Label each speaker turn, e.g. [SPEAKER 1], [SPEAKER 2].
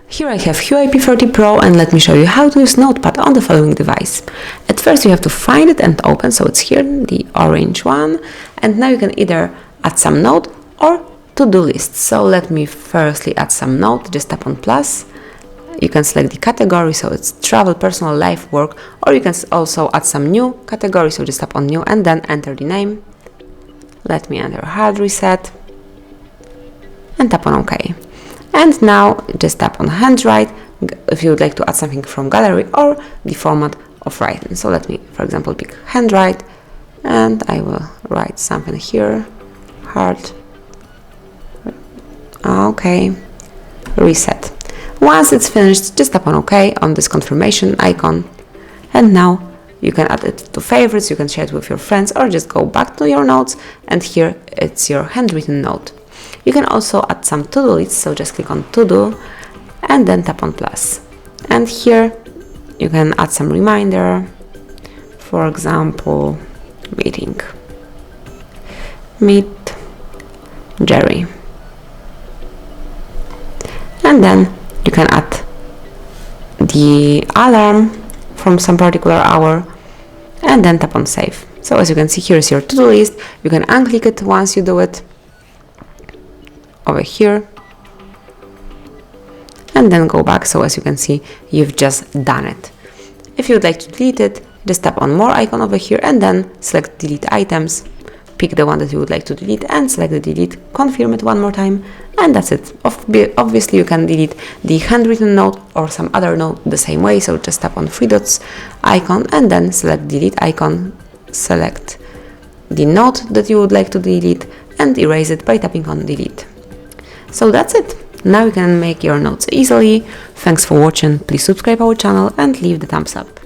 [SPEAKER 1] Here I have Huawei P30 Pro, and let me show you how to use Notepad on the following device. At first you have to find it and open, so it's here, the orange one, and now you can either add some note or to-do list. So let me firstly add some note, just tap on plus. You can select the category, so it's travel, personal, life, work, or you can also add some new category, so just tap on new and then enter the name. Let me enter hard reset and tap on OK. And now just tap on handwrite if you would like to add something from gallery or the format of writing. So let me, for example, pick handwrite, and I will write something here. Hard. OK. Reset. Once it's finished, just tap on OK on this confirmation icon. And now you can add it to favorites, you can share it with your friends, or just go back to your notes, and here it's your handwritten note. You can also add some to-do lists, so just click on to-do and then tap on plus. And here you can add some reminder, for example, meeting. Meet Jerry. And then you can add the alarm from some particular hour and then tap on save. So as you can see, here's your to-do list. You can unclick it once you do it over here and then go back. So as you can see, you've just done it. If you would like to delete it, just tap on more icon over here and then select delete items. Pick the one that you would like to delete and select the delete, confirm it one more time, and that's it. Obviously you can delete the handwritten note or some other note the same way, so just tap on three dots icon and then select delete icon, select the note that you would like to delete and erase it by tapping on delete. So that's it. Now you can make your notes easily. Thanks for watching. Please subscribe our channel and leave the thumbs up.